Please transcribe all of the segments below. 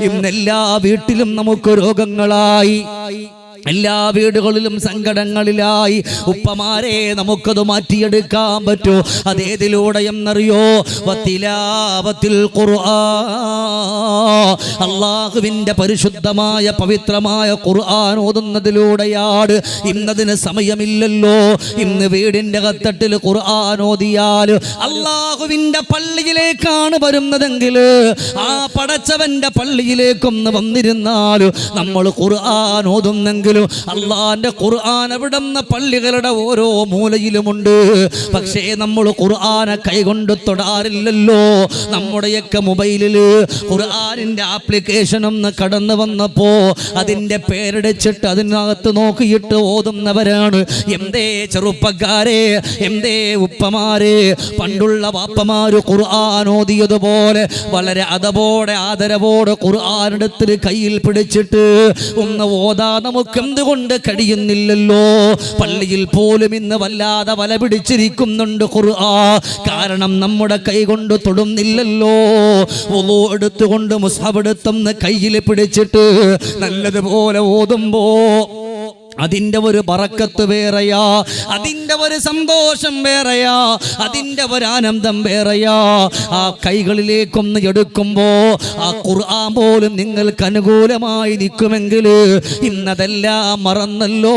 ഇന്നെല്ലാ വീട്ടിലും നമുക്ക് രോഗങ്ങളായി, എല്ലാ വീടുകളിലും സങ്കടങ്ങളിലായി. ഉപ്പമാരെ നമുക്കത് മാറ്റിയെടുക്കാൻ പറ്റൂ. അതേതിലൂടെ എന്നറിയോ? വത്തിലാവത്തിൽ ഖുർആൻ, അല്ലാഹുവിൻ്റെ പരിശുദ്ധമായ പവിത്രമായ ഖുർആൻ ഓതുന്നതിലൂടെയാണ്. ഇന്നതിന് സമയമില്ലല്ലോ. ഇന്ന് വീടിൻ്റെ കത്തട്ടിൽ ഖുർആൻ ഓതിയാൽ അല്ലാഹുവിൻ്റെ പള്ളിയിലേക്കാണ് വരുന്നതെങ്കിൽ ആ പടച്ചവൻ്റെ പള്ളിയിലേക്കൊന്ന് വന്നിരുന്നാൽ നമ്മൾ ഖുർആൻ ഓതുന്നെങ്കിൽ അള്ളാന്റെ ഖുർആൻ അവിടുന്ന് പള്ളികളുടെ ഓരോ മൂലയിലുമുണ്ട്. പക്ഷേ നമ്മൾ ഖുർആനെ കൈകൊണ്ട് തൊടാറില്ലല്ലോ. നമ്മുടെയൊക്കെ മൊബൈലിൽ ഖുർആനിന്റെ ആപ്ലിക്കേഷൻ ഒന്ന് കടന്നു വന്നപ്പോ അതിന്റെ പേരടിച്ചിട്ട് അതിനകത്ത് നോക്കിയിട്ട് ഓതുന്നവരാണ്. എന്തേ ചെറുപ്പക്കാരെ, എന്തേ ഉപ്പമാരെ, പണ്ടുള്ള വാപ്പമാര് ഖുർആൻ ഓതിയതുപോലെ വളരെ അതപോടെ ആദരവോടെ ഖുർആൻ എടുത്ത് കയ്യിൽ പിടിച്ചിട്ട് ഒന്ന് ഓതാ നമുക്ക് എന്തുകൊണ്ട് കഴിയുന്നില്ലല്ലോ? പള്ളിയിൽ പോലും ഇന്ന് വല്ലാതെ വല പിടിച്ചിരിക്കുന്നുണ്ട് ഖുർആൻ. കാരണം നമ്മുടെ കൈ കൊണ്ട് തൊടുന്നില്ലല്ലോ. വുളു എടുത്തുകൊണ്ട് മുസ്ഹഫ് എടുത്തൊന്ന് കയ്യിൽ പിടിച്ചിട്ട് നല്ലതുപോലെ ഓതുമ്പോ അതിൻ്റെ ഒരു ബറക്കത്ത് വേറെയാ, അതിൻ്റെ ഒരു സന്തോഷം വേറെയാ, അതിൻ്റെ ഒരു ആനന്ദം വേറെയാ. ആ കൈകളിലേക്കൊന്ന് എടുക്കുമ്പോ ആ ഖുർആൻ പോലും നിങ്ങൾക്ക് അനുകൂലമായി നിൽക്കുമെങ്കിൽ ഇന്നതെല്ലാം മറന്നല്ലോ.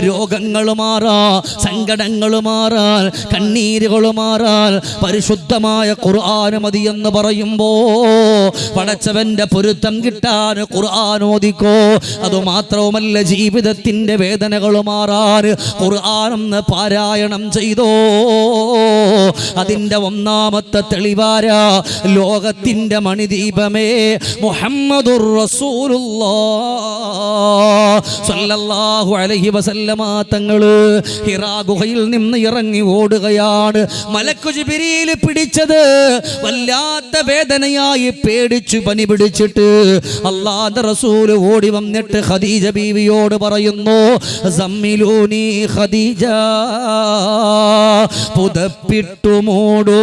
രോഗങ്ങൾ മാറാൻ, സങ്കടങ്ങൾ മാറാൻ, കണ്ണീരുകൾ മാറാൻ പരിശുദ്ധമായ ഖുർആൻ മതി എന്ന് പറയുമ്പോ പടച്ചവന്റെ പൊരുത്തം കിട്ടാൻ ഖുർആൻ ഓതിക്കോ. അതുമാത്രവുമല്ല, ജീവിതത്തിന്റെ വേദനകൾ മാറാൻ ഖുർആനെന്ന് പാരായണം ചെയ്തോ. അതിന്റെ ഒന്നാമത്തെ തെളിവാരാ ലോകത്തിന്റെ മണിദീപമേ മുഹമ്മദുർ റസൂലുള്ളാഹ് സ്വല്ലല്ലാഹു അലൈഹി വസല്ലമ തങ്ങള് ഹിറാ ഗുഹയിൽ നിന്ന് ഇറങ്ങി ഓടുകയാണ്. മലക്കു ജിബ്രീൽ പിടിച്ചത് വല്ലാത്ത വേദനയായി, പേടിച്ചു പനി പിടിച്ചിട്ട് അല്ലാഹുവിന്റെ റസൂൽ ഓടി വന്നിട്ട് ഖദീജ ബീവിയോട് പറയുന്നു, സമ്മിലൂനി ഖദീജ, പുതപ്പിട്ടു മൂടൂ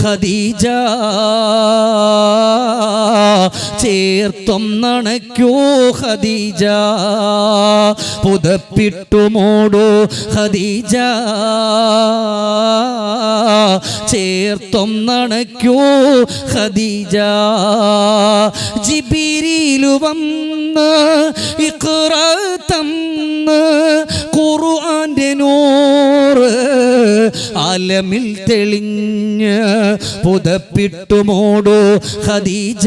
ഖദീജ, ചേർത്തൊന്നണയ്ക്കൂ ഖദീജ, പുതപ്പിട്ടു മൂടൂ ഖദീജ, ചേർത്തൊന്നണയ്ക്കൂ ഖദീജ. ജിബ്രീൽ വന്ന് ഇഖ്റ തന്ന് ഖുർആന്റെ നൂറ് ആലമിൽ തെളിഞ്ഞ് പുതപ്പിട്ടു മൂടൂ ഖദീജ,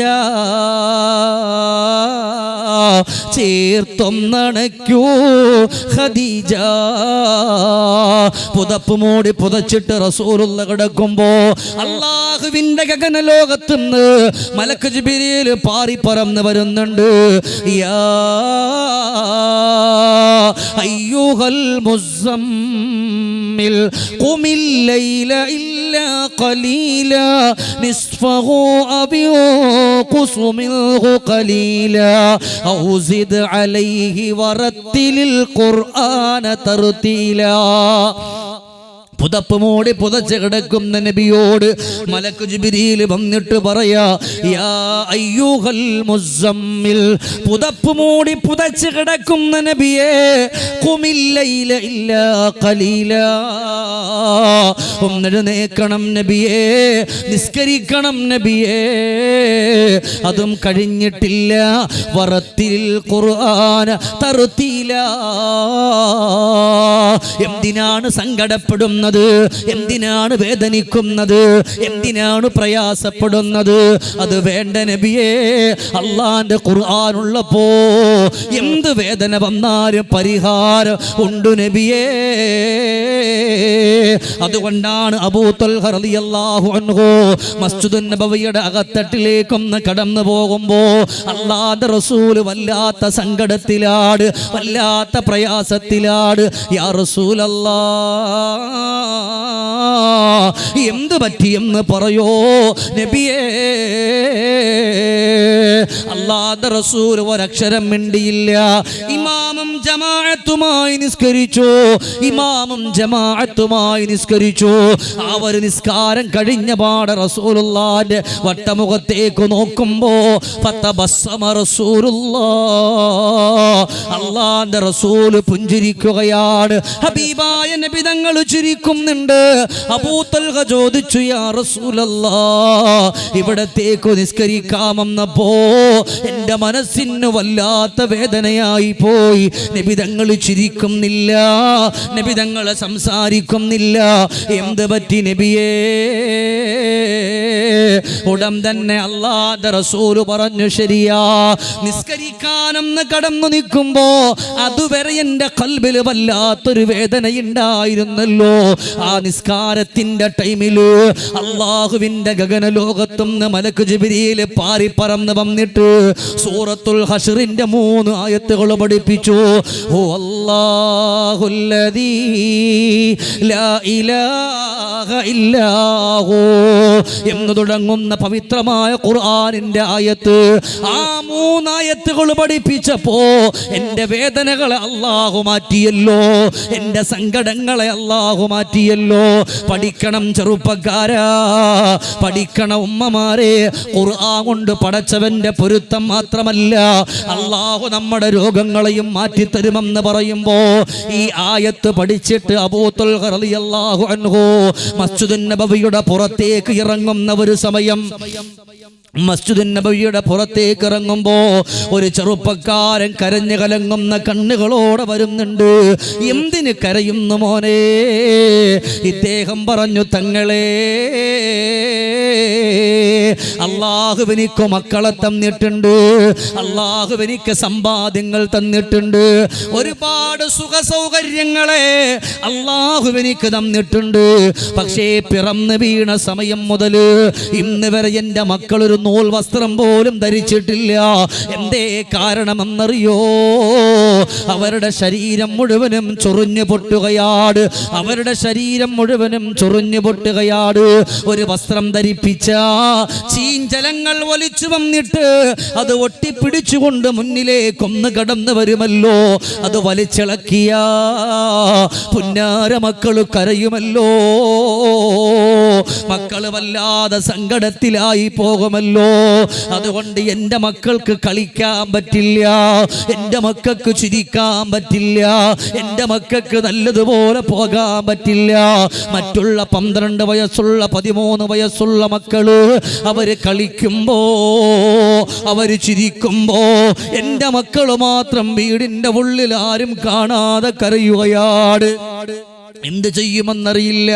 ചേർത്തൊന്നണയ്ക്കൂ ഖദീജ. പുതപ്പ് മൂടി പുതച്ചിട്ട് റസൂലുള്ള കിടക്കുമ്പോ അല്ലാഹുവിന്റെ ഗഗന ലോകത്തുനിന്ന് മലക്ക് ജിബ്രീൽ പാറി പറന്ന് വരുന്നുണ്ട്. യാ അയ്യുഹൽ മുസമ്മിൽ ഖുമിൽ ലൈല ഇല്ലാ ഖലീലാ നിസ്ഫഹു അബിഉ ഖുസ്മിൽഹു ഖലീലാ ഔ സിദ് അലൈഹി വറത്തിലിൽ ഖുർആന തർതീലാ. പുതപ്പ് മൂടി പുതച്ച് കിടക്കുന്ന നബിയോട് മലക്ക് ജിബ്രീൽ വന്നിട്ട് പറയാ, യാ അയ്യുഹൽ മുസമ്മിൽ, പുതപ്പ് മൂടി പുതച്ച് കിടക്കുന്ന നബിയേ, ഖുമിൽ ലൈല ഇല്ലാ ഖലീലാ, ഒന്നെഴുന്നേൽക്കണം നബിയേ, നിസ്കരിക്കണം നബിയേ, അതും കഴിഞ്ഞിട്ടില്ല. വറത്തിൽ ഖുർആന തർതീലാ. എന്തിനാണ് സങ്കടപ്പെടുന്നത്? എന്തിനാണ് വേദനിക്കുന്നത്? എന്തിനാണ് പ്രയാസപ്പെടുന്നത്? അത് വേണ്ട നബിയേ. അള്ളാന്റെ ഖുർആൻ ഉള്ളപ്പോ എന്ത് വേദന വന്നാലും പരിഹാരം ഉണ്ട് നബിയേ. അതുകൊണ്ടാണ് അബൂ തൽഹ റളിയല്ലാഹു അൻഹു മസ്ജിദുൻ നബവിയുടെ അകത്തട്ടിലേക്കൊന്ന് കടന്നു പോകുമ്പോ അല്ലാഹുവിന്റെ റസൂൽ വല്ലാത്ത സങ്കടത്തിലാണ്, വല്ലാത്ത പ്രയാസത്തിലാണ്. യാ റസൂലല്ലാഹ്, എന്ത് പറ്റിയെന്ന് പറയോ നബിയേ? അല്ലാഹുവിന്റെ റസൂൽ ഒരക്ഷരം മിണ്ടിയില്ല. ഇമാമും ജമാഅത്തുമായി നിസ്കരിച്ചു. അവർ നിസ്കാരം കഴിഞ്ഞ പാടെ റസൂലുള്ളാഹിന്റെ വട്ടമുഖത്തേക്ക് നോക്കുമ്പോ ഫതബസ്സമ റസൂലുള്ളാഹ്, അല്ലാഹുവിന്റെ റസൂൽ പുഞ്ചിരിക്കുകയാണ്. ഹബീബായ നബി തങ്ങൾ ചിരിക്കുന്നുണ്ട്. അബൂ തൽഹ ചോദിച്ചു, യാ റസൂലല്ലാഹ്, ഇവിടത്തേക്ക് നിസ്കരിക്കാമെന്നപ്പോ എന്റെ മനസ്സിന് വല്ലാത്ത വേദനയായി പോയി. നബി തങ്ങൾ ചിരിക്കുന്നില്ല, നബി തങ്ങൾ സംസാരിക്കുന്നില്ല. എന്ത് പറ്റി നബിയേ? ഉടൻ തന്നെ അല്ലാഹുവിന്റെ റസൂൽ പറഞ്ഞു, ശരിയാ, നിസ്കരിക്കാനെന്ന് കടന്നു നിൽക്കുമ്പോ അതുവരെ എന്റെ ഖൽബിൽ വല്ലാത്തൊരു വേദനയുണ്ടായിരുന്നല്ലോ. ആ നിസ്കാരത്തിന്റെ ടൈമില് അള്ളാഹുവിന്റെ ഗഗനലോകത്തുനിന്ന് മലക്ക് ജിബ്രീൽ പാറിപ്പറന്ന് വന്നിട്ട് സൂറത്തുൽ ഹശ്റിന്റെ 3 ആയത്തുകൾ പഠിപ്പിച്ചു. ഓ അല്ലാഹുല്ലദീ ലാ ഇലാഹ ഇല്ലാഹു എന്ന് തുടങ്ങുന്ന പവിത്രമായ ഖുർആനിന്റെ ആയത്ത്. ആ 3 ആയത്തുകൾ പഠിപ്പിച്ചപ്പോ എന്റെ വേദനകളെ അല്ലാഹു മാറ്റിയല്ലോ, എന്റെ സങ്കടങ്ങളെ അല്ലാഹു മാറ്റിയല്ലോ. പഠിക്കണം ചെറുപ്പക്കാരാ, പഠിക്കണം ഉമ്മമാരെ. ഖുർആൻ കൊണ്ട് പടച്ചവന്റെ പൊരുത്തം മാത്രമല്ല, അല്ലാഹു നമ്മുടെ രോഗങ്ങളെയും മാറ്റിത്തരുമെന്ന് പറയുമ്പോ ഈ ആയത്ത് പഠിച്ചിട്ട് അബൂ തൽഹ റളിയല്ലാഹു അൻഹു മസ്ജിദുൻ നബവിയുടെ പുറത്തേക്ക് ഇറങ്ങുന്ന ഒരു സമയം, മസ്ജിദുൻ നബവിയുടെ പുറത്തേക്ക് ഇറങ്ങുമ്പോ ഒരു ചെറുപ്പക്കാരൻ കരഞ്ഞു കലങ്ങുന്ന കണ്ണുകളോടെ വരുന്നുണ്ട്. എന്തിന് കരയുന്നു മോനെ? ഇദ്ദേഹം പറഞ്ഞു, തങ്ങളെ, അല്ലാഹുവിനിക്ക് മക്കളെ തന്നിട്ടുണ്ട്, അല്ലാഹുവിനിക്ക് സമ്പാദ്യങ്ങൾ തന്നിട്ടുണ്ട്, ഒരുപാട് സുഖ സൗകര്യങ്ങളെ അല്ലാഹുവിനിക്ക് തന്നിട്ടുണ്ട്. പക്ഷേ പിറന്നു വീണ സമയം മുതൽ ഇന്ന് വരെ എൻ്റെ മക്കളൊരു നൂൽ വസ്ത്രം പോലും ധരിച്ചിട്ടില്ല. എന്തേ കാരണമെന്നറിയോ? അവരുടെ ശരീരം മുഴുവനും ചൊറിഞ്ഞു പൊട്ടുകയാണ്, അവരുടെ ശരീരം മുഴുവനും ചൊറിഞ്ഞു പൊട്ടുകയാണ്. ഒരു വസ്ത്രം ധരിപ്പിച്ച ചീഞ്ചലങ്ങൾ വലിച്ചു വന്നിട്ട് അത് ഒട്ടിപ്പിടിച്ചുകൊണ്ട് മുന്നിലേക്കൊന്ന് കടന്നു വരുമല്ലോ, അത് വലിച്ചിളക്കിയ പുന്നാര മക്കള് കരയുമല്ലോ, മക്കള് വല്ലാതെ സങ്കടത്തിലായി പോകുമല്ലോ. അതുകൊണ്ട് എൻ്റെ മക്കൾക്ക് കളിക്കാൻ പറ്റില്ല, എൻ്റെ മക്കൾക്ക് ചിരിക്കാൻ പറ്റില്ല, എൻ്റെ മക്കൾക്ക് നല്ലതുപോലെ പോകാൻ പറ്റില്ല. മറ്റുള്ള 12 വയസ്സുള്ള 13 വയസ്സുള്ള മക്കള് അവര് കളിക്കുമ്പോ, അവര് ചിരിക്കുമ്പോ എൻ്റെ മക്കള് മാത്രം വീടിൻ്റെ ഉള്ളിൽ ആരും കാണാതെ കരയുകയാണ്. എന്ത് ചെയ്യുമെന്നറിയില്ല.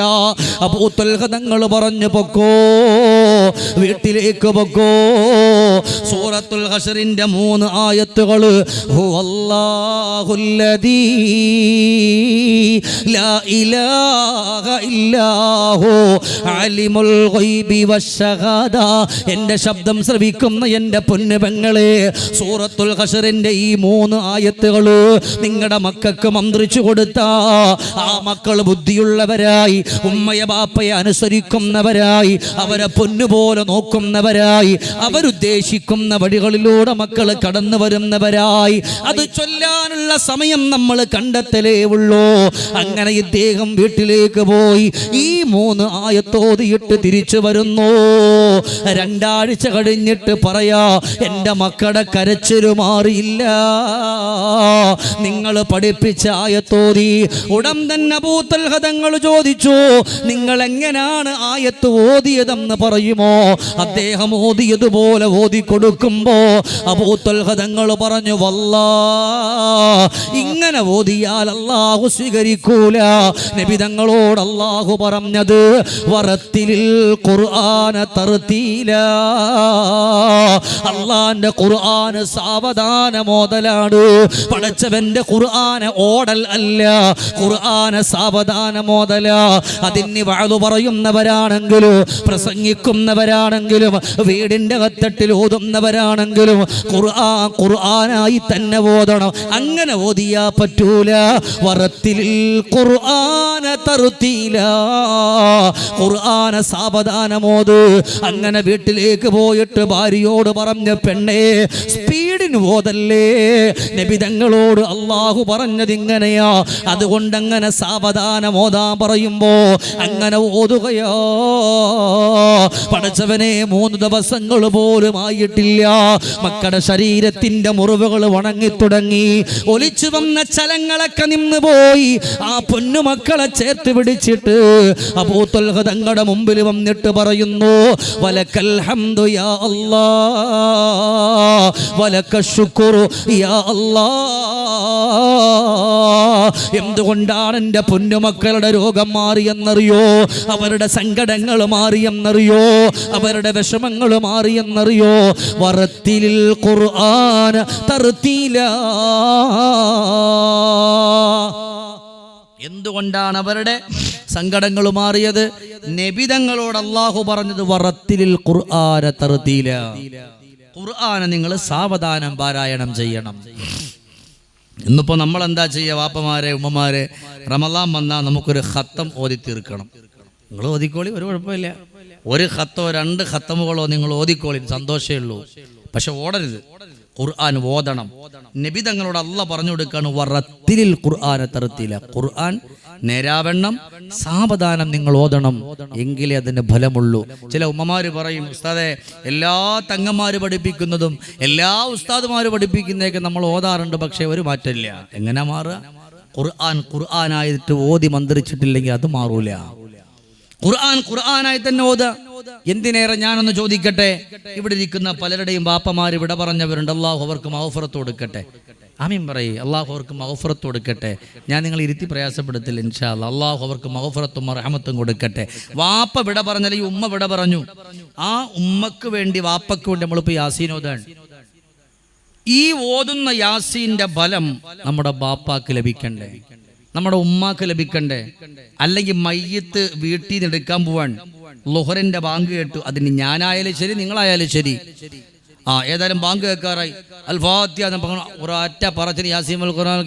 അബൂ തൽഹ തങ്ങൾ പറഞ്ഞു, പൊക്കോ, വീട്ടിലേക്ക് പൊക്കോ. സൂറത്തുൽ ഹശ്റിന്റെ 3 ആയത്തുകൾ. ഹുവല്ലാഹുല്ലദീ ലാ ഇലാഹ ഇല്ലാഹു അലിമുൽ ഗൈബി വശഹാദ. എൻ്റെ ശബ്ദം ശ്രവിക്കുന്ന എൻ്റെ പൊന്നു പെങ്ങളെ, സൂറത്തുൽ ഹശ്റിന്റെ ഈ 3 ആയത്തുകൾ നിങ്ങളുടെ മക്കൾക്ക് മന്ത്രിച്ചു കൊടുത്താ ആ മക്കൾ ബുദ്ധിയുള്ളവരായി, ഉമ്മയെ ബാപ്പയെ അനുസരിക്കുന്നവരായി, അവരെ പൊന്നുപോലെ നോക്കുന്നവരായി, അവരുദ്ദേശിക്കുന്ന വഴികളിലൂടെ മക്കൾ കടന്നു വരുന്നവരായി. അത് ചൊല്ലാനുള്ള സമയം നമ്മൾ കണ്ടെത്തലേ ഉള്ളൂ. അങ്ങനെ ഇദ്ദേഹം വീട്ടിലേക്ക് പോയി ഈ 3 ആയത്തോതിയിട്ട് തിരിച്ചു വരുന്നു. 2 ആഴ്ച കഴിഞ്ഞിട്ട് പറയാ, എൻ്റെ മക്കളുടെ കരച്ചില് മാറിയില്ല, നിങ്ങൾ പഠിപ്പിച്ച ആയത്തോതി. ഉടൻ തന്നെ അബൂ തൽഹ തങ്ങൾ ചോദിച്ചു, നിങ്ങൾ എങ്ങനെയാണ് ആയത്ത് ഓതിയതെന്ന് പറയുമോ? അദ്ദേഹം ഓതിയതുപോലെ ഓതി കൊടുക്കുമ്പോ അബൂ തൽഹ തങ്ങൾ പറഞ്ഞു, വല്ലാഹ്, ഇങ്ങനെ ഓതിയാൽ അല്ലാഹു സ്വീകരിക്കൂല. നബി തങ്ങളോട് അല്ലാഹു പറഞ്ഞത്, വറത്തിലിൽ ഖുർആന തർതീല. അല്ലാഹുവിന്റെ ഖുർആൻ സാവധാനം ഓതലാണ്. പടച്ചവന്റെ ഖുർആൻ ഓടൽ അല്ല, ഖുർആൻ സാവധാനം ഓതല. അതിന് വഅദ് പറയുന്നവരാണെങ്കിലും പ്രസംഗിക്കുന്നവർ ഓതുന്നവരാണെങ്കിലും വീടിന്റെ കത്തട്ടിൽ ഓതുന്നവരാണെങ്കിലും ഖുർആനായി തന്നെ ഓതണം. അങ്ങനെ ഓതിയാ പറ്റൂല. വറത്തിൽ ഖുർആന തർതീല, ഖുർആന സാവധാനമോത്. അങ്ങനെ വീട്ടിലേക്ക് പോയിട്ട് ഭാര്യയോട് പറഞ്ഞ പെണ്ണേ, സ്പീഡിന് ഓതല്ലേ. നബി തങ്ങളോട് അള്ളാഹു പറഞ്ഞത് ഇങ്ങനെയാ, അതുകൊണ്ട് അങ്ങനെ സാവധാനം ഓതാൻ പറയുമ്പോ അങ്ങനെ ഓതുകയോ. പടച്ചവനെ 3 ദിവസങ്ങൾ പോലും ആയിട്ടില്ല, മക്കളുടെ ശരീരത്തിന്റെ മുറിവുകൾ ഉണങ്ങി തുടങ്ങി. ഒലിച്ചു വന്ന ചലങ്ങളൊക്കെ നിന്ന് പോയി. ആ പൊന്നുമക്കളെ ചേർത്ത് പിടിച്ചിട്ട് അബൂ ത്വൽഹ തങ്ങളുടെ മുമ്പിൽ വന്നിട്ട് പറയുന്നു, വലക്കൽ ഹംദു യാ അല്ലാഹ് വലക്കൽ ശുക്റു യാ അല്ലാഹ്. എന്തുകൊണ്ടാണ് എൻ്റെ പൊന്നുമക്കളുടെ രോഗം മാറിയെന്നറിയോ? അവരുടെ സങ്കടങ്ങൾ മാറിയെന്നറിയോ? അവരുടെ വിഷമങ്ങൾ മാറിയെന്നറിയോ? വറത്തിലിൽ ഖുർആന തർതീല. എന്തുകൊണ്ടാണ് അവരുടെ സങ്കടങ്ങൾ മാറിയത്? നബിതങ്ങളോട് അല്ലാഹു പറഞ്ഞത് വറത്തിലിൽ ഖുർആന തർതീല, ഖുർആനെ നിങ്ങൾ സാവധാനം പാരായണം ചെയ്യണം. ഇന്നിപ്പോൾ നമ്മൾ എന്താ ചെയ്യുക? വാപ്പമാരെ ഉമ്മമാരെ, റമളാൻ വന്നാൽ നമുക്കൊരു ഖത്തം ഓതി തീർക്കണം. നിങ്ങൾ ഓതിക്കോളി, ഒരു കുഴപ്പമില്ല. 1 ഖത്തോ 2 ഖത്തമുകളോ നിങ്ങൾ ഓതിക്കോളി, സന്തോഷമേ ഉള്ളൂ. പക്ഷെ ഓടരുത്, ഖുർആൻ ഓതണം. നബി തങ്ങളോട് അല്ലാഹ് പറഞ്ഞു കൊടുക്കാണ് വറത്തിലിൽ ഖുർആന തർതീല, ഖുർആൻ നേരാവണ്ണം സാവധാനം നിങ്ങൾ ഓതണം, എങ്കിലേ അതിന് ഫലമുള്ളൂ. ചില ഉമ്മമാര് പറയും, ഉസ്താദെ എല്ലാ തങ്ങന്മാര് പഠിപ്പിക്കുന്നതും എല്ലാ ഉസ്താദുമാര് പഠിപ്പിക്കുന്നതൊക്കെ നമ്മൾ ഓതാറുണ്ട്, പക്ഷെ ഒരു മാറ്റമില്ല. എങ്ങനെ മാറുക? ഖുർആനായിട്ട് ഓതി മന്ത്രിച്ചിട്ടില്ലെങ്കിൽ അത് മാറൂല. ഖുർആനായി തന്നെ ഓത. എന്തിനേറെ ഞാനൊന്ന് ചോദിക്കട്ടെ, ഇവിടെ ഇരിക്കുന്ന പലരുടെയും ബാപ്പമാര് ഇവിടെ പറഞ്ഞവരുണ്ട്, അല്ലാഹു അവർക്ക് മഗ്ഫിറത്ത് കൊടുക്കട്ടെ. ആമീൻ പറയ്. അല്ലാഹു അവർക്ക് മഗ്ഫിറത്ത് കൊടുക്കട്ടെ. ഞാൻ നിങ്ങൾ ഇരുത്തി പ്രയാസപ്പെടുത്തില്ല, ഇൻഷാ അല്ലാഹ്. അല്ലാഹു അവർക്ക് മഗ്ഫിറത്തും റഹ്മത്തും കൊടുക്കട്ടെ. വാപ്പ വിട പറഞ്ഞാൽ ഈ ഉമ്മ വിട പറഞ്ഞു, ആ ഉമ്മക്ക് വേണ്ടി വാപ്പക്ക് വേണ്ടി നമ്മളിപ്പോൾ യാസീൻ ഓതാണ്. ഈ ഓതുന്ന യാസീന്റെ ഫലം നമ്മുടെ ബാപ്പാക്ക് ലഭിക്കണ്ടേ, നമ്മുടെ ഉമ്മാക്ക് ലഭിക്കണ്ടേ? അല്ലെങ്കിൽ മയ്യത്ത് വീട്ടിൽ നിന്ന് എടുക്കാൻ പോവാൻ ളുഹറിന്റെ ബാങ്ക് കേട്ടു, അതിന് ഞാനായാലും ശരി നിങ്ങളായാലും ശരി, ഏതായാലും ബാങ്ക് കേൾക്കാറായി, അൽ ഫാത്തിഹ ഒരൊറ്റ പറച്ചിന് യാസീൻ അൽ ഖുർആൻ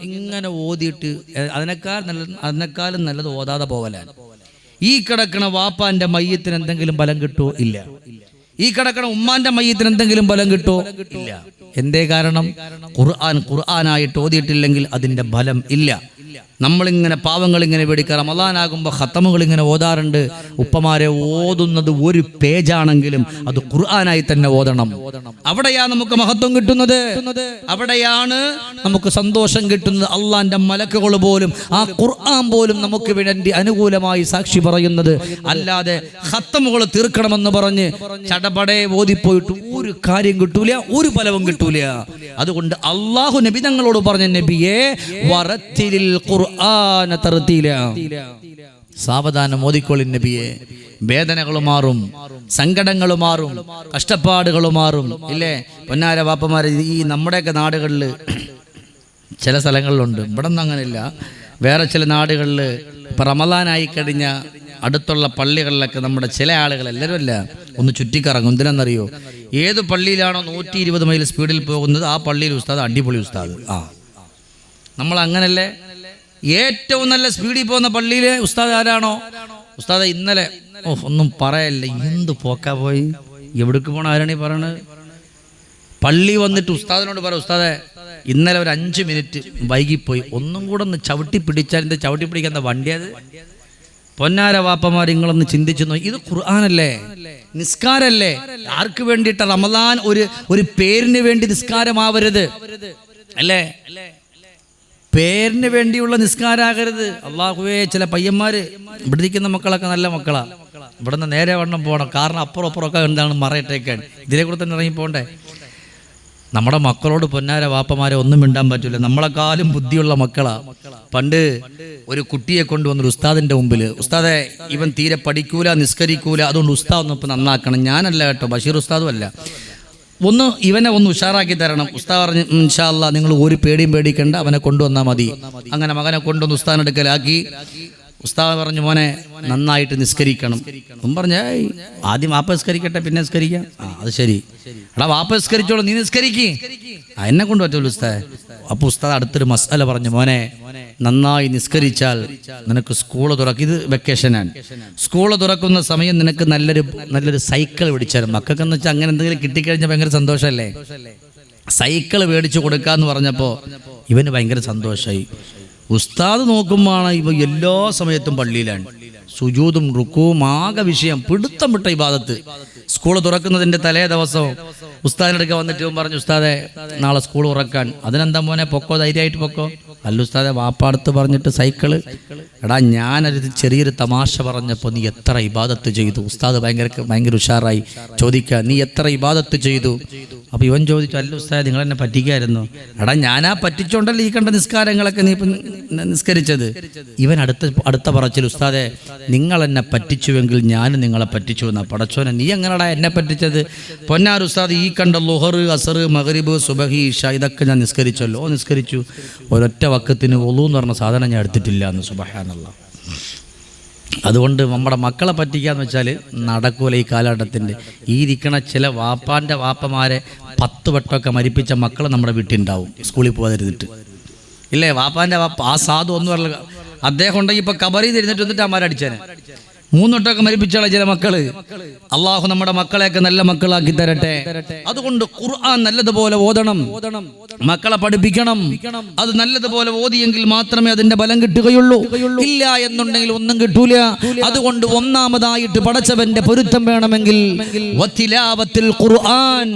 ഇങ്ങനെ ഓതിയിട്ട് അതിനേക്കാളും നല്ലത് ഓതാതെ പോകലാണ്. ഈ കിടക്കണ വാപ്പാന്റെ മയ്യത്തിന് എന്തെങ്കിലും ബലം കിട്ടുമോ? ഇല്ല. ഈ കിടക്കണ ഉമ്മാന്റെ മയ്യത്തിന് എന്തെങ്കിലും ബലം കിട്ടുമോ? ഇല്ല. എന്തേ കാരണം? ഖുർആനായിട്ട് ഓതിയിട്ടില്ലെങ്കിൽ അതിന്റെ ഫലം ഇല്ല. നമ്മളിങ്ങനെ പാവങ്ങൾ ഇങ്ങനെ വേടിക്കുക, റമളാനാകുമ്പോൾ ഖത്തമുകൾ ഇങ്ങനെ ഓതാറുണ്ട്. ഉപ്പമാരെ ഓതുന്നത് 1 പേജാണെങ്കിലും അത് ഖുർആനായി തന്നെ ഓതണം. അവിടെയാണ് നമുക്ക് മഹത്വം കിട്ടുന്നത്, അവിടെയാണ് നമുക്ക് സന്തോഷം കിട്ടുന്നത്. അള്ളാന്റെ മലക്കുകൾ പോലും ആ ഖുർആൻ പോലും നമുക്ക് വേണ്ടി അനുകൂലമായി സാക്ഷി പറയുന്നത്. അല്ലാതെ ഖത്തമുകൾ തീർക്കണമെന്ന് പറഞ്ഞ് ചടപടേ ഓതിപ്പോയിട്ട് ഒരു കാര്യം കിട്ടൂല, ഒരു ഫലവും കിട്ടൂല. അതുകൊണ്ട് അള്ളാഹു നബി തങ്ങളോട് പറഞ്ഞ, നബിയെ വറത്തിലിൽ ഖുർആന തർതീല, സാവധാനം ഓതിക്കോളി നബിയെ. വേദനകൾ മാറും, സങ്കടങ്ങൾ മാറും, കഷ്ടപ്പാടുകൾ മാറും. ഇല്ലേ പൊന്നാര വാപ്പമാരെ? ഈ നമ്മുടെയൊക്കെ നാടുകളിൽ ചില സ്ഥലങ്ങളിലുണ്ട്, ഇവിടെ ഒന്നും അങ്ങനെയില്ല, വേറെ ചില നാടുകളിൽ ഇപ്പം റമളാനായി കഴിഞ്ഞ അടുത്തുള്ള പള്ളികളിലൊക്കെ നമ്മുടെ ചില ആളുകൾ, എല്ലാവരും അല്ല, ഒന്ന് ചുറ്റിക്കറങ്ങും. എന്തിനാണെന്നറിയോ? ഏത് പള്ളിയിലാണോ 120 മൈൽ സ്പീഡിൽ പോകുന്നത് ആ പള്ളിയിൽ ഉസ്താദ് അടിപൊളി ഉസ്താദ്. നമ്മൾ അങ്ങനല്ലേ? ഏറ്റവും നല്ല സ്പീഡിൽ പോകുന്ന പള്ളിയിലെ ഉസ്താദ് ആരാണോ? ഉസ്താദ് ഇന്നലെ ഒന്നും പറയല്ല, എന്ത് പോക്കാ പോയി, എവിടേക്ക് പോകണം ആരാണ് ഈ പറയണത്? പള്ളി വന്നിട്ട് ഉസ്താദിനോട് പറ, ഉസ്താദെ ഇന്നലെ ഒരു 5 മിനിറ്റ് വൈകിപ്പോയി, ഒന്നും കൂടെ ഒന്ന് ചവിട്ടി പിടിച്ചാൽ. എന്താ ചവിട്ടി പിടിക്കുന്ന വണ്ടിയത്? പൊന്നാര വാപ്പമാർ, നിങ്ങളൊന്ന് ചിന്തിച്ചു നോക്കി. ഇത് ഖുർആനല്ലേ, നിസ്കാരല്ലേ? ആർക്ക് വേണ്ടിയിട്ട്? റമളാൻ ഒരു പേരിന് വേണ്ടി നിസ്കാരമാവരുത്, അല്ലേ? പേരിന് വേണ്ടിയുള്ള നിസ്കാരാകരുത്. അള്ളാഹുവേ, ചില പയ്യന്മാര്, ഇവിടെ ഇരിക്കുന്ന മക്കളൊക്കെ നല്ല മക്കളാ, ഇവിടെ നിന്ന് നേരെ വണ്ണം പോകണം, കാരണം അപ്പുറമൊക്കെ എന്താണ് മറയിട്ടേക്കാൻ, ഇതിലെ കൂടെ തന്നെ ഇറങ്ങി പോകണ്ടേ? നമ്മുടെ മക്കളോട് പൊന്നാര വാപ്പമാരെ ഒന്നും മിണ്ടാൻ പറ്റില്ല, നമ്മളെക്കാളും ബുദ്ധിയുള്ള മക്കളാ. പണ്ട് ഒരു കുട്ടിയെ കൊണ്ടുവന്നൊരു ഉസ്താദിന്റെ മുമ്പിൽ, ഉസ്താദെ ഇവൻ തീരെ പഠിക്കൂല, നിസ്കരിക്കൂല, അതുകൊണ്ട് ഉസ്താദ് ഒന്ന് ഇപ്പം നന്നാക്കണം. ഞാനല്ല കേട്ടോ, ബഷീർ ഉസ്താദും അല്ല, ഇവനെ ഒന്ന് ഉഷാറാക്കി തരണം. ഉസ്താദ് പറഞ്ഞു, ഇൻഷാ അല്ലാഹ് നിങ്ങൾ ഒരു പേടിയും പേടിക്കണ്ട, അവനെ കൊണ്ടുവന്നാൽ മതി. അങ്ങനെ മകനെ കൊണ്ടുവന്ന് ഉസ്താദിനെടുക്കലാക്കി. ഉസ്താദ് പറഞ്ഞു, മോനെ നന്നായിട്ട് നിസ്കരിക്കണം. അവൻ പറഞ്ഞ ആദ്യം വാപ്പ നിസ്കരിക്കട്ടെ, പിന്നെ നിസ്കരിക്കാം. അത് ശരി, എടാ വാപ്പ നിസ്കരിച്ചോളൂ, നീ നിസ്കരിക്ക്. എന്നെ കൊണ്ട് പറ്റുള്ളൂ ഉസ്താദ്. അപ്പൊ ഉസ്താദ് അടുത്തൊരു മസാല പറഞ്ഞു, മോനെ നന്നായി നിസ്കരിച്ചാൽ നിനക്ക് സ്കൂള് തുറക്കും. ഇത് വെക്കേഷനാണ്. സ്കൂള് തുറക്കുന്ന സമയം നിനക്ക് നല്ലൊരു സൈക്കിൾ മേടിച്ചാലും, മക്കൾക്കെന്ന് വെച്ചാൽ അങ്ങനെ എന്തെങ്കിലും കിട്ടിക്കഴിഞ്ഞാൽ ഭയങ്കര സന്തോഷമല്ലേ. സൈക്കിൾ മേടിച്ചു കൊടുക്കാന്ന് പറഞ്ഞപ്പോൾ ഇവന് ഭയങ്കര സന്തോഷമായി. ഉസ്താദ് നോക്കുമ്പോഴാണ് ഇവ എല്ലാ സമയത്തും പള്ളിയിലാണ്, സുജൂദും റുക്കുവും ആകെ വിഷയം, പിടുത്തം വിട്ട ഇബാദത്ത്. സ്കൂൾ തുറക്കുന്നതിൻ്റെ തലേ ദിവസം ഉസ്താദിനടുക്ക വന്നിട്ട് പറഞ്ഞു, ഉസ്താദെ നാളെ സ്കൂൾ തുറക്കാൻ. അതിനെന്താ മോനെ, പൊക്കോ, ധൈര്യമായിട്ട് പൊക്കോ. അല്ല ഉസ്താദെ, വാപ്പാടുത്ത് പറഞ്ഞിട്ട് സൈക്കിള്. എടാ ഞാനൊരു ചെറിയൊരു തമാശ പറഞ്ഞപ്പോൾ നീ എത്ര ഇബാദത്ത് ചെയ്തു? ഉസ്താദ് ഭയങ്കര ഉഷാറായി ചോദിക്കുക, നീ എത്ര ഇബാദത്ത് ചെയ്തു? അപ്പോൾ ഇവൻ ചോദിച്ചു, അല്ല ഉസ്താദ് നിങ്ങൾ എന്നെ പറ്റിക്കായിരുന്നു. എടാ ഞാനാ പറ്റിച്ചോണ്ടല്ലോ ഈ കണ്ട നിസ്കാരങ്ങളൊക്കെ നീ ഇപ്പം നിസ്കരിച്ചത്. ഇവൻ അടുത്ത പറച്ചിൽ, ഉസ്താദെ നിങ്ങൾ എന്നെ പറ്റിച്ചുവെങ്കിൽ ഞാൻ നിങ്ങളെ പറ്റിച്ചു എന്നാ. പടച്ചോനെ നീ എങ്ങനെടാ എന്നെ പറ്റിച്ചത്? പൊന്നാർ ഉസ്താദ്, ഈ കണ്ട ലുഹർ, അസർ, മഗ്രിബ്, സുബഹി, ഇശ ഇതൊക്കെ ഞാൻ നിസ്കരിച്ചല്ലോ. നിസ്കരിച്ചു. ഒരൊറ്റ വക്കത്തിന് വുളു എന്ന് പറഞ്ഞ സാധനം ഞാൻ എടുത്തിട്ടില്ല എന്ന്. സുബ്ഹാനല്ലാഹ്. അതുകൊണ്ട് നമ്മുടെ മക്കളെ പറ്റിക്കാന്ന് വെച്ചാൽ നടക്കൂല ഈ കാലഘട്ടത്തിൻ്റെ. ഈ ഇരിക്കണ ചില വാപ്പമാരെ 10 വട്ടമൊക്കെ മരിപ്പിച്ച മക്കൾ നമ്മുടെ വീട്ടിലുണ്ടാവും, സ്കൂളിൽ പോകാതിരുന്നിട്ട്. ഇല്ലേ, വാപ്പാൻ്റെ വാപ്പ ആ സാധു ഒന്നും പറഞ്ഞ അദ്ദേഹം ഉണ്ടെങ്കിൽ ഇപ്പം കബറിൽ ഇരുന്നിട്ട് വന്നിട്ട് അമ്മാരടിച്ചേനെ. 3 വട്ടമൊക്കെ മരിപ്പിച്ചാളെ ചില മക്കള്. അള്ളാഹു നമ്മുടെ മക്കളെയൊക്കെ നല്ല മക്കളാക്കി തരട്ടെ. അതുകൊണ്ട് ഖുർആൻ നല്ലതുപോലെ ഓതണം, മക്കളെ പഠിപ്പിക്കണം. അത് നല്ലതുപോലെ ഓതിയെങ്കിൽ മാത്രമേ അതിന്റെ ബലം കിട്ടുകയുള്ളൂ. ഇല്ല എന്നുണ്ടെങ്കിൽ ഒന്നും കിട്ടൂല. അതുകൊണ്ട് ഒന്നാമതായിട്ട് പടച്ചവന്റെ പൊരുത്തം വേണമെങ്കിൽ വത്തിലാവത്തിൽ ഖുർആൻ,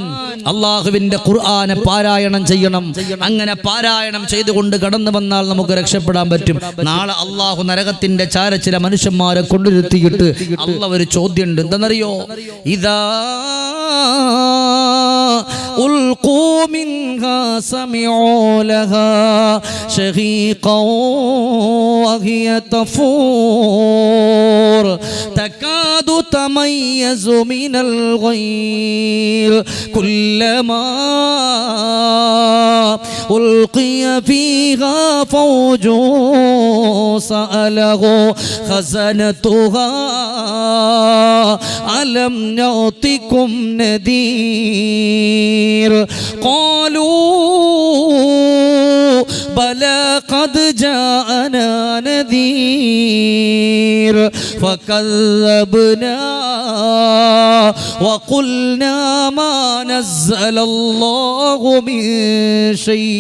അള്ളാഹുവിന്റെ ഖുർആനെ പാരായണം ചെയ്യണം. അങ്ങനെ പാരായണം ചെയ്തുകൊണ്ട് കടന്നു വന്നാൽ നമുക്ക് രക്ഷപ്പെടാൻ പറ്റും. നാളെ അള്ളാഹു നരകത്തിന്റെ ചാര ചില മനുഷ്യന്മാരെ കൊണ്ടുവരുത്തി അള്ളാഹ് ഒരു ചോദ്യമുണ്ട്, എന്താണെന്നറിയോ? ഇദാ ഉൽഖൂ മിൻഹാ സമിഉ ലഹാ ശഹീഖൻ വഹിയ തഫൂർ തകാദു തമയ്യസു മിനൽ ഗൈർ കുല്ലമാ ഉൽഖിയ ഫീഹാ ഫൗജു സഅലഹു ഖസനതുഹാ അലം നഅതികും നദീർ ഖാലൂ ബലാ ഖദ് ജാഅനാ നദീർ ഫകذبനാ വഖുൽനാ മാ നസ്സലല്ലാഹു മിൻ ശൈഇ.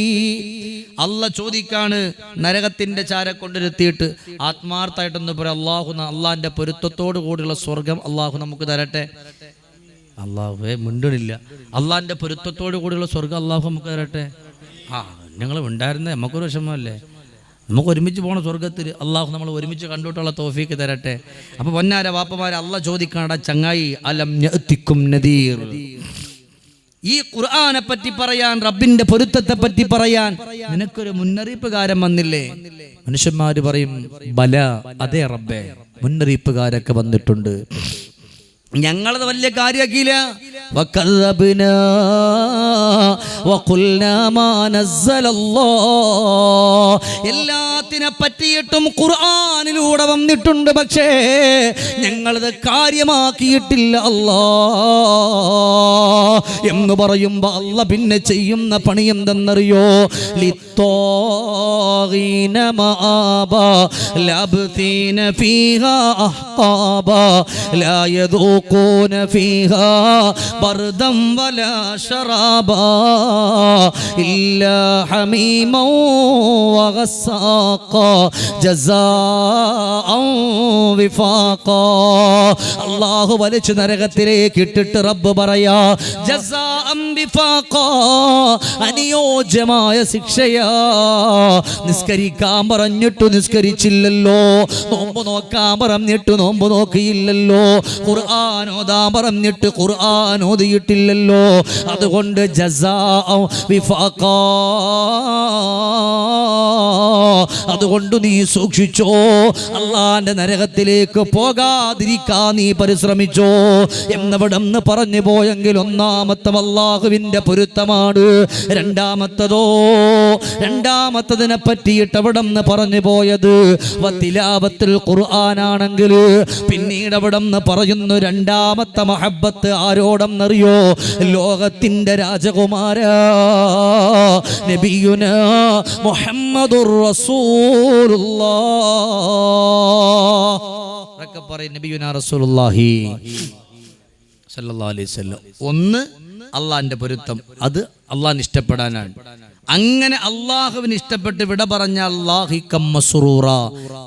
അള്ളാഹ് ചോദിക്കാണ്, നരകത്തിന്റെ ചാര കൊണ്ടിരുത്തിയിട്ട് ആത്മാർത്ഥമായിട്ടൊന്ന് പറയാം, അള്ളാഹിന്റെ പൊരുത്തത്തോടു കൂടിയുള്ള സ്വർഗം അള്ളാഹു നമുക്ക് തരട്ടെ. അള്ളാഹുവേ മിണ്ടണില്ല. അള്ളാഹിന്റെ പൊരുത്തത്തോടു കൂടിയുള്ള സ്വർഗം അള്ളാഹു നമുക്ക് തരട്ടെ. നിങ്ങൾ ഉണ്ടായിരുന്നേ, നമുക്കൊരു വിഷമമല്ലേ? നമുക്ക് ഒരുമിച്ച് പോകണ സ്വർഗത്തിൽ അള്ളാഹു നമ്മൾ ഒരുമിച്ച് കണ്ടുകൊണ്ടുള്ള തൗഫീക്ക് തരട്ടെ. അപ്പൊ പൊന്നാര വാപ്പമാരെ അള്ളാഹ് ചോദിക്കാണ, ചങ്ങായി അലം യഅതികും നദീർ, ഈ ഖുർആനെ പറ്റി പറയാൻ, റബ്ബിന്റെ പൊരുത്തത്തെ പറ്റി പറയാൻ നിനക്കൊരു മുന്നറിയിപ്പുകാരൻ വന്നില്ലേ? മനുഷ്യന്മാര് പറയും, ബല, അതെ റബ്ബേ, മുന്നറിയിപ്പുകാരൊക്കെ വന്നിട്ടുണ്ട്. ഞങ്ങളത് വലിയ കാര്യാക്കിയില്ല. വകذبനാ വഖുൽനാ മാ നസ്സലല്ലാഹ്, എല്ലാത്തിനെ പറ്റിയിട്ടും ഖുർആനിലൂടെ വന്നിട്ടുണ്ട്, പക്ഷേ ഞങ്ങളത് കാര്യമാക്കിയിട്ടില്ല അല്ലാഹ് എന്ന് പറയുമ്പോ അല്ലാഹ് പിന്നെ ചെയ്യുന്ന പണി എന്തെന്നറിയോ? ലിത്വാഗീന മആബ ലബ്തീന ഫീഹാ അഹ്ഖാബ ലാ യദൂഖൂന ഫീഹാ ബർദം വലാ ശറാബാ ഇല്ലാ ഹമീമൻ വഗസ്സാഖാ ജസാഅൻ വിഫാഖാ. അല്ലാഹു വലിച്ചു നരകത്തിലേക്ക് ഇട്ടിട്ട് റബ്ബ് പറയാ, ജസാഅൻ വിഫാഖാ, അനുയോജ്യമായ ശിക്ഷയാ. നിസ്കരിക്കാൻ പറഞ്ഞിട്ടു നിസ്കരിച്ചില്ലല്ലോ, നോമ്പ് നോക്കാൻ പറഞ്ഞിട്ട് നോമ്പ് നോക്കിയില്ലല്ലോ, ഖുർആൻ ഓതാൻ പറഞ്ഞിട്ട് ഖുർആൻ ഓതിയിട്ടില്ലല്ലോ. അതുകൊണ്ട് ജസാഅൻ വിഫാഖാ, അതുകൊണ്ട് നീ സൂക്ഷിച്ചോ, അള്ളാന്റെ നരകത്തിലേക്ക് പോകാതിരിക്കാൻ നീ പരിശ്രമിച്ചോ എന്നവിടെന്ന് പറഞ്ഞു പോയെങ്കിൽ ഒന്നാമത്തെ അല്ലാഹുവിന്റെ പൊരുത്തമാണ്. രണ്ടാമത്തതിനെ പറ്റിയിട്ട് അവിടെന്ന് പറഞ്ഞു പോയത് വത്തിലാവത്തുൽ ഖുർആനാണെങ്കിൽ പിന്നീട് അവിടെന്ന് പറയുന്നു രണ്ടാമത്തെ മഹബ്ബത്ത് ആരോടെന്നറിയോ? ലോകത്തിന്റെ രാജകുമാര നബിയുനാ മുഹമ്മദുർ റസൂലുള്ളാഹ് പറയും നബിയുനാ റസൂലുള്ളാഹി സല്ലല്ലാഹു അലൈഹി വസല്ലം. ഒന്ന് അള്ളാഹിന്റെ പൊരുത്തം, അത് അള്ളാഹിന് ഇഷ്ടപ്പെടാനാണ്. അങ്ങനെ അള്ളാഹുവിന് ഇഷ്ടപ്പെട്ട് വിട പറഞ്ഞ അല്ലാഹികം മസ്റൂറ,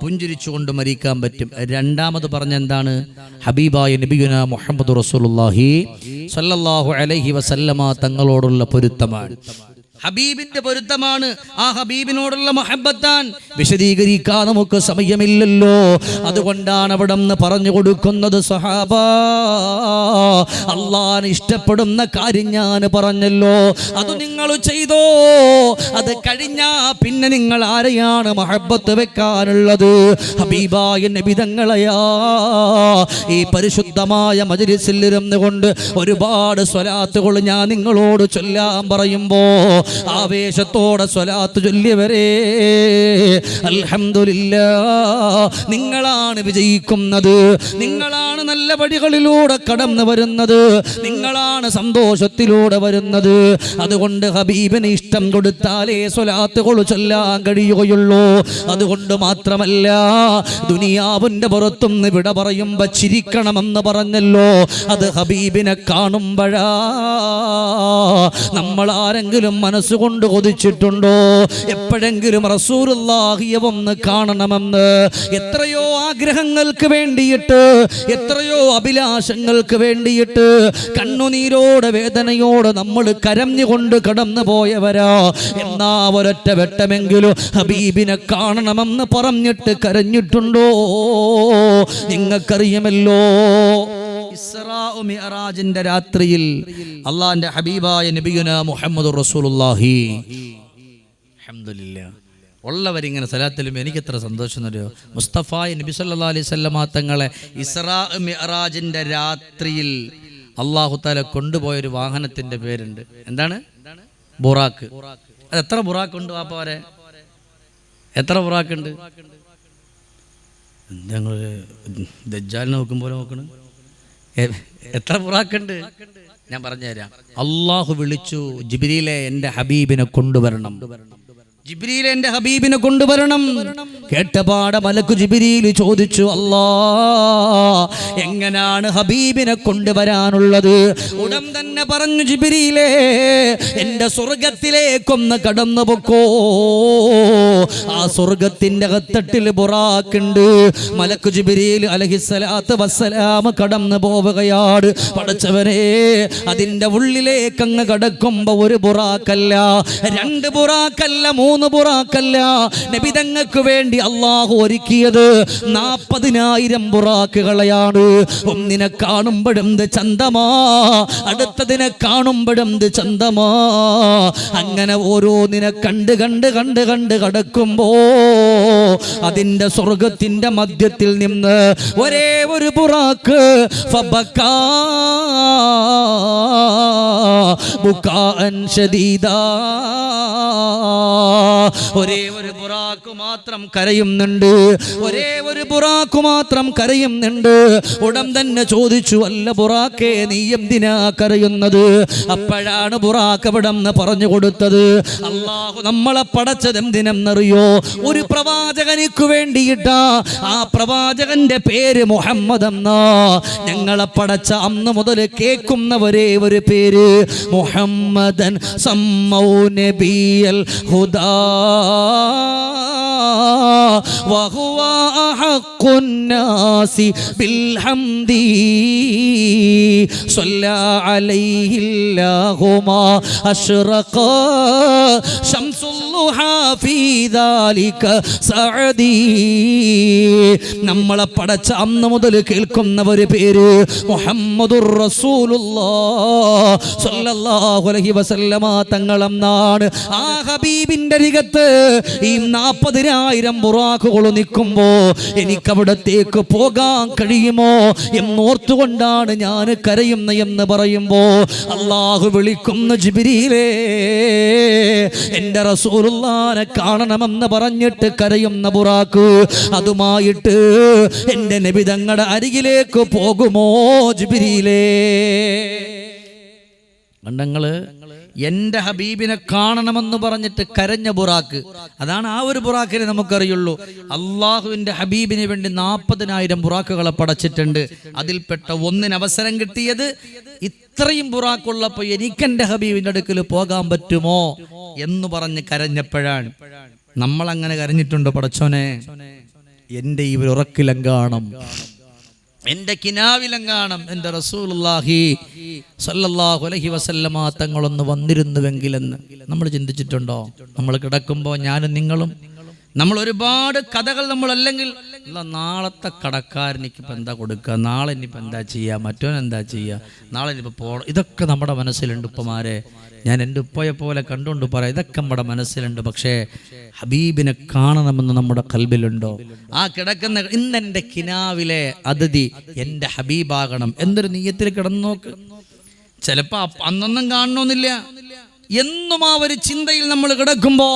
പുഞ്ചിരിച്ചുകൊണ്ട് മരിക്കാൻ പറ്റും. രണ്ടാമത് പറഞ്ഞ എന്താണ്? ഹബീബായ നബിയുനാ മുഹമ്മദ് റസൂലുള്ളാഹി സല്ലല്ലാഹു അലൈഹി വസല്ലമ തങ്ങളോടുള്ള പൊരുത്തമാണ്, ഹബീബിന്റെ പൊരുത്തമാണ്. ആ ഹബീബിനോടുള്ള മഹബ്ബത്താൻ വിശദീകരിക്കാൻ നമുക്ക് സമയമില്ലല്ലോ. അതുകൊണ്ടാണ് അവിടെ നിന്ന് പറഞ്ഞു കൊടുക്കുന്നത്, സഹാബ അള്ളാഹനെ ഇഷ്ടപ്പെടുന്ന കാര്യം ഞാൻ പറഞ്ഞല്ലോ, അത് നിങ്ങൾ ചെയ്തോ. അത് കഴിഞ്ഞാ പിന്നെ നിങ്ങൾ ആരെയാണ് മഹബ്ബത്ത് വെക്കാനുള്ളത്? ഹബീബായ നബി തങ്ങളെയാ. ഈ പരിശുദ്ധമായ മജ്‌ലിസിൽ ഇരുന്നുകൊണ്ട് ഒരുപാട് സ്വലാത്തുകൾ ഞാൻ നിങ്ങളോട് ചൊല്ലാൻ പറയുമ്പോ ആവേശത്തോടെ സ്വലാത്ത് ചൊല്ലിയവരെ അൽഹംദുലില്ലാഹ്, നിങ്ങളാണ് വിജയിക്കുന്നത്, നിങ്ങളാണ് നല്ല വഴികളിലൂടെ കടന്നു വരുന്നത്, നിങ്ങളാണ് സന്തോഷത്തിലൂടെ വരുന്നത്. അതുകൊണ്ട് ഹബീബിന് ഇഷ്ടം കൊടുത്താലേ സ്വലാത്തുകൾ ചൊല്ലാൻ കഴിയുകയുള്ളൂ. അതുകൊണ്ട് മാത്രമല്ല, ദുനിയാവിന്റെ പുറത്തുനിന്ന് വിട പറയുമ്പോ ചിരിക്കണമെന്ന് പറഞ്ഞല്ലോ, അത് ഹബീബിനെ കാണുമ്പോഴാ. നമ്മൾ ആരെങ്കിലും മനസ്സുകൊണ്ട് കൊതിച്ചിട്ടുണ്ടോ എപ്പോഴെങ്കിലും റസൂലുള്ളാഹിയെ ഒന്ന് കാണണമെന്ന്? എത്രയോ ആഗ്രഹങ്ങൾക്ക് വേണ്ടിയിട്ട്, എത്രയോ അഭിലാഷങ്ങൾക്ക് വേണ്ടിയിട്ട് കണ്ണുനീരോടെ വേദനയോടെ നമ്മൾ കരഞ്ഞുകൊണ്ട് കടന്നു പോയവരാ. എന്നാ ഒരൊറ്റ വെട്ടമെങ്കിലും ഹബീബിനെ കാണണമെന്ന് പറഞ്ഞിട്ട് കരഞ്ഞിട്ടുണ്ടോ? നിങ്ങൾക്കറിയാമല്ലോ, ഇസ്റാ മിഅ്റാജിന്റെ രാത്രിയിൽ അള്ളാന്റെ ഹബീബായ നബിയുനാ മുഹമ്മദുർ റസൂലുള്ളാഹി അൽഹംദുലില്ലാഹ് ഉള്ളവരിങ്ങനെ സലാത്തിലും എനിക്ക് എത്ര സന്തോഷം എന്നറിയോ? മുസ്തഫായ നബി സല്ലല്ലാഹു അലൈഹി വസല്ലമ തങ്ങളെ ഇസ്റാ മിഅ്റാജിന്റെ രാത്രിയിൽ അല്ലാഹു തആല കൊണ്ടുപോയൊരു വാഹനത്തിന്റെ പേരുണ്ട്. എന്താണ്? ബുറാക്ക്. അത് എത്ര ബുറാക്കുണ്ട് വാപ്പവരെ? എത്ര ബുറാക്കുണ്ട്? എന്താ ദജ്ജാലിനെ നോക്കും പോലെ നോക്കണ്? എത്ര ബുറാക്കുണ്ട്? ഞാൻ പറഞ്ഞുതരാം. അള്ളാഹു വിളിച്ചു, ജിബ്രീലെ എൻ്റെ ഹബീബിനെ കൊണ്ടുവരണം, ജിബ്രീലെ എൻ്റെ ഹബീബിനെ കൊണ്ടുവരണം. കേട്ടപാടെ മലക്കു ജിബ്രീൽ ചോദിച്ചു, അല്ലാ എങ്ങനാണ് ഹബീബിനെ കൊണ്ടുവരാനുള്ളത്? ഉടൻ തന്നെ പറഞ്ഞു ജിബ്രീലേ, എൻ്റെ സ്വർഗത്തിലേക്കൊന്ന് കടന്നു പൊക്കോ. ആ സ്വർഗത്തിന്റെ അകത്തട്ടിൽ ബുറാക്കുണ്ട്. മലക്കു ജിബ്രീൽ അലൈഹിസ്സലാത്തു വസ്സലാം കടന്നു പോവുകയാണ്. പടച്ചവനെ, അതിന്റെ ഉള്ളിലേക്ക് അങ്ങ് കടക്കുമ്പോ ഒരു ബുറാക്കല്ല, രണ്ട് ബുറാക്കല്ല, 3 ബുറാക്കല്ല. നബി തങ്ങൾക്ക് വേണ്ടി അള്ളാഹു ഒരുക്കിയത് 40,000 ബുറാക്കുകളെയാണ്. ഒന്നിനെ കാണുമ്പോഴും ചന്തമാ, അടുത്തതിനെ കാണുമ്പോഴും ചന്തമാ. അങ്ങനെ ഓരോന്നിനെ കണ്ട് കണ്ട് കണ്ട് കണ്ട് കടക്കുമ്പോ അതിന്റെ സ്വർഗത്തിന്റെ മധ്യത്തിൽ നിന്ന് ഒരേ ഒരു ബുറാക്ക് ഫബക്കാ ബുകാഅൻ ശദീദാ, ഒരേ ഒരു ബുറാക്ക് മാത്രം കരയുന്നുണ്ട്, ഒരേ ഒരു ബുറാക്ക് മാത്രം കരയുന്നുണ്ട്. ഉടൻ തന്നെ ചോദിച്ചു, അല്ല ബുറാക്കേ, നീ എന്തിനാ കരയുന്നത്? അപ്പോഴാണ് ബുറാക്ക് അവിടെന്ന് പറഞ്ഞു കൊടുത്തത്, അള്ളാഹു നമ്മളെ പടച്ചത് എന്തിനെന്നറിയോ? ഒരു പ്രവാചകനിക്ക് വേണ്ടിയിട്ടാ. ആ പ്രവാചകന്റെ പേര് മുഹമ്മദ് എന്നാ. ഞങ്ങളെ പടച്ച അന്ന് മുതൽ കേൾക്കുന്ന ഒരേ ഒരു പേര് മുഹമ്മദൻ സമ്മൗ നബിയൽ ഹുദാ വഹുവ അഹഖുൻ നാസി ബിൽ ഹംദി സ്വല്ലാ അലൈഹില്ലാഹു മാ അശ്റഖ ശംസുൽ നമ്മളെ പടച്ച അന്ന് മുതൽ കേൾക്കുന്ന ഒരു പേര് മുഹമ്മദുർ റസൂലുള്ളാഹ് സ്വല്ലല്ലാഹു അലൈഹി വസല്ലമ തങ്ങളെന്നാണ്. ആ ഹബീബിന്റെ അരികത്ത് ഈ 40,000 ബുറാഖുകൾ നിൽക്കുമ്പോ എനിക്കവിടത്തേക്ക് പോകാൻ കഴിയുമോ എന്നോർത്തുകൊണ്ടാണ് ഞാൻ കരയുന്ന എന്ന് പറയുമ്പോ അല്ലാഹു വിളിക്കുന്ന ജിബ്രീലേ, എന്റെ റസൂലുള്ളാഹിനെ കാണണമെന്ന് പറഞ്ഞിട്ട് കരയുന്ന ബുറാഖ് അതുമായിട്ട് എന്റെ നബി തങ്ങളുടെ അരികിലേക്ക് പോകുമോ ജിബ്രീലേ? കണ്ടങ്ങള് എന്റെ ഹബീബിനെ കാണണമെന്ന് പറഞ്ഞിട്ട് കരഞ്ഞ ബുറാഖ്, അതാണ് ആ ഒരു ബുറാഖിനെ നമുക്കറിയുള്ളൂ. അള്ളാഹുവിന്റെ ഹബീബിന് വേണ്ടി 40,000 ബുറാഖുകളെ പടച്ചിട്ടുണ്ട്. അതിൽപ്പെട്ട ഒന്നിന് അവസരം കിട്ടിയത് ഇത്രയും ബുറാഖുള്ളപ്പോ എനിക്കെന്റെ ഹബീബിന്റെ അടുക്കൽ പോകാൻ പറ്റുമോ എന്ന് പറഞ്ഞ് കരഞ്ഞപ്പോഴാണ്. നമ്മൾ അങ്ങനെ കരഞ്ഞിട്ടുണ്ടോ? പടച്ചോനെ, എന്റെ ഈ ഒരു ഉറക്കിലങ്കാണം, എന്റെ കിനാവിലങ്കാണം എൻ്റെ റസൂലുള്ളാഹി സ്വല്ലല്ലാഹു അലൈഹി വസല്ലമ തങ്ങളൊന്ന് വന്നിരുന്നുവെങ്കിലെന്ന് നമ്മൾ ചിന്തിച്ചിട്ടുണ്ടോ? നമ്മൾ കിടക്കുമ്പോൾ ഞാനും നിങ്ങളും നമ്മൾ ഒരുപാട് കഥകൾ നമ്മൾ, അല്ലെങ്കിൽ നാളത്തെ കടക്കാരനിക്ക് ഇപ്പം എന്താ കൊടുക്കുക, നാളെ ഇനിയിപ്പോൾ എന്താ ചെയ്യുക, മറ്റോൻ എന്താ ചെയ്യുക, നാളെ ഇനിയിപ്പോൾ പോകണം, ഇതൊക്കെ നമ്മുടെ മനസ്സിലുണ്ട്. ഉപ്പമാരെ, ഞാൻ എൻ്റെ ഉപ്പയെ പോലെ കണ്ടുകൊണ്ട് പറയാം, ഇതൊക്കെ നമ്മുടെ മനസ്സിലുണ്ട്. പക്ഷേ ഹബീബിനെ കാണണമെന്ന് നമ്മുടെ കൽബിലുണ്ടോ? ആ കിടക്കുന്ന ഇന്നെൻ്റെ കിനാവിലെ അതിഥി എൻ്റെ ഹബീബാകണം എന്നൊരു നീയത്തിൽ കിടന്നു നോക്ക്. ചിലപ്പോൾ അന്നൊന്നും കാണണമെന്നില്ല, എന്നും ആ ഒരു ചിന്തയിൽ നമ്മൾ കിടക്കുമ്പോ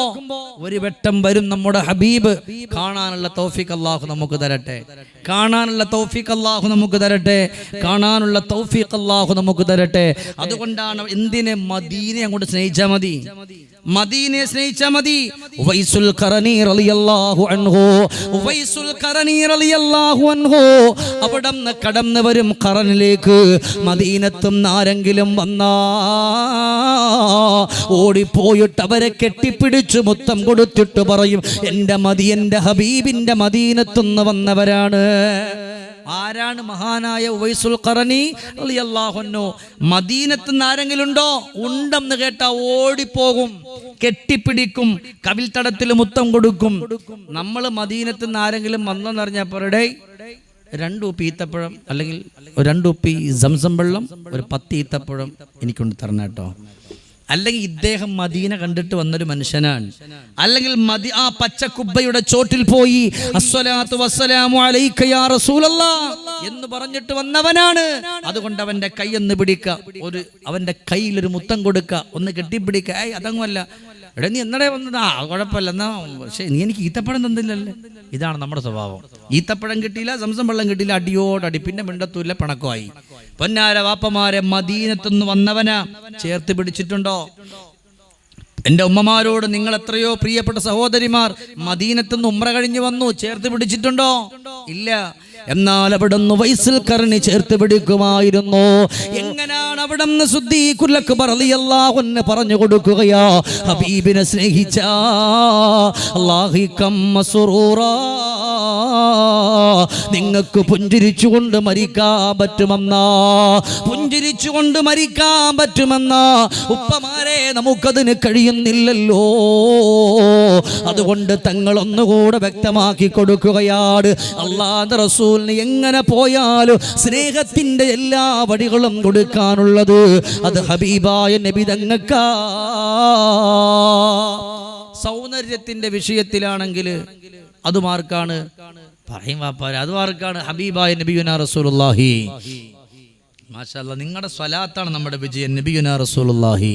ഒരു വെട്ടം വരും നമ്മുടെ ഹബീബ്. കാണാനുള്ള തൗഫീഖ് അല്ലാഹു നമുക്ക് തരട്ടെ, കാണാനുള്ള തൗഫീഖ് അല്ലാഹു നമുക്ക് തരട്ടെ, കാണാനുള്ള തൗഫീഖ് അല്ലാഹു നമുക്ക് തരട്ടെ. അതുകൊണ്ടാണ് എന്തിനെ മദീനയെ അങ്ങോട്ട് സ്നേഹിച്ചാൽ മതി, മദീനയെ സ്നേഹിച്ചാൽ മതി. ഉവൈസുൽ ഖറനി റളിയല്ലാഹു അൻഹു, ഉവൈസുൽ ഖറനി റളിയല്ലാഹു അൻഹു അവിടന്ന് കടന്നു വരും ഖറനിലേക്ക്. മദീനത്തും ആരെങ്കിലും വന്നാ ഓടിപ്പോയിട്ട് അവരെ കെട്ടിപ്പിടിച്ച് മുത്തം കൊടുത്തിട്ട് പറയും, എൻ്റെ എൻ്റെ ഹബീബിന്റെ മദീനത്തുനിന്ന് വന്നവരാണ്. ആരാണ്? മഹാനായ ഉവൈസുൽ ഖറനി റളിയല്ലാഹു അൻഹു. മദീനത്ത് നിന്ന് ആരെങ്കിലും ഉണ്ടോ? ഉണ്ടെന്ന് കേട്ടാ ഓടിപ്പോകും, കെട്ടിപ്പിടിക്കും, കവിൽ തടത്തിൽ മുത്തം കൊടുക്കും. നമ്മൾ മദീനത്ത് നിന്ന് ആരെങ്കിലും വന്നെന്നറിഞ്ഞാൽ പറയടേ, 2 ഉപ്പി ഈത്തപ്പഴം, അല്ലെങ്കിൽ 2 ഉപ്പി സംസം വെള്ളം, ഒരു 10 ഈത്തപ്പഴം എനിക്കൊണ്ട് തരണം കേട്ടോ. അല്ലെങ്കിൽ ഇദ്ദേഹം മദീന കണ്ടിട്ട് വന്നൊരു മനുഷ്യനാണ്, അല്ലെങ്കിൽ ആ പച്ചക്കുബ്ബയുടെ ചോട്ടിൽ പോയി അസ്സലാത്തു വസ്സലാമു അലൈക യാ റസൂലല്ലാഹ് എന്ന് പറഞ്ഞിട്ട് വന്നവനാണ്. അതുകൊണ്ട് അവന്റെ കൈ ഒന്ന് പിടിക്കുക, അവന്റെ കയ്യിൽ ഒരു മുത്തം കൊടുക്കുക, ഒന്ന് കെട്ടിപ്പിടിക്കുക. അതങ്ങുമല്ല, എടാ നീ എന്നടേ വന്നതാ, കുഴപ്പമില്ല, എന്നാ പക്ഷേ നീ എനിക്ക് ഈത്തപ്പഴം തന്നില്ലല്ലേ. ഇതാണ് നമ്മുടെ സ്വഭാവം. ഈത്തപ്പഴം കിട്ടിയില്ല, സംസം വെള്ളം കിട്ടിയില്ല, അടിയോടടി, പിന്നെ മിണ്ടത്തൂല്ല, പണക്കമായി. പൊന്നാര വാപ്പമാരെ, മദീനത്തുനിന്ന് വന്നവനാ ചേർത്ത് പിടിച്ചിട്ടുണ്ടോ? എൻ്റെ ഉമ്മമാരോട്, നിങ്ങൾ എത്രയോ പ്രിയപ്പെട്ട സഹോദരിമാർ മദീനത്തുനിന്ന് ഉംറ കഴിഞ്ഞ് വന്നു, ചേർത്ത് പിടിച്ചിട്ടുണ്ടോ? ഇല്ല. എന്നാൽ അവിടുന്ന് ഉവൈസുൽ ഖറനി ചേർത്ത് പിടിക്കുമായിരുന്നു. എങ്ങനെയാണ് അവിടുന്ന് സിദ്ദീഖുൽ അക്ബർ റളിയല്ലാഹു അൻഹു പറഞ്ഞു കൊടുക്കുകയാ, ഹബീബിനെ സ്നേഹിച്ച അല്ലാഹികം മസ്റൂറാ, നിങ്ങൾക്ക് പുഞ്ചിരിച്ചുകൊണ്ട് മരിക്കാൻ പറ്റുമെന്നാ, പുഞ്ചിരിച്ചുകൊണ്ട് മരിക്കാൻ പറ്റുമെന്നാ. ഉപ്പമാരെ, നമുക്കതിന് കഴിയുന്നില്ലല്ലോ. അതുകൊണ്ട് തങ്ങളൊന്നുകൂടെ വ്യക്തമാക്കി കൊടുക്കുകയാണ്, അല്ലാഹുവിന്റെ റസൂലിന് എങ്ങനെ പോയാലും സ്നേഹത്തിന്റെ എല്ലാ വടികളും കൊടുക്കാനുള്ളത് അത് ഹബീബായ നബി തങ്ങൾക്കാ. സൗന്ദര്യത്തിന്റെ വിഷയത്തിലാണെങ്കിൽ അതുമാർക്കാണ്? പറയും വാപ്പാരെ, അതുമാർക്കാണ്? ഹബീബായ നബിയുനാ റസൂലുള്ളാഹി. മാഷാ അല്ലാഹ്, നിങ്ങളുടെ സ്വലാത്താണ് നമ്മുടെ വിജയം. നബിയുനാ റസൂലുള്ളാഹി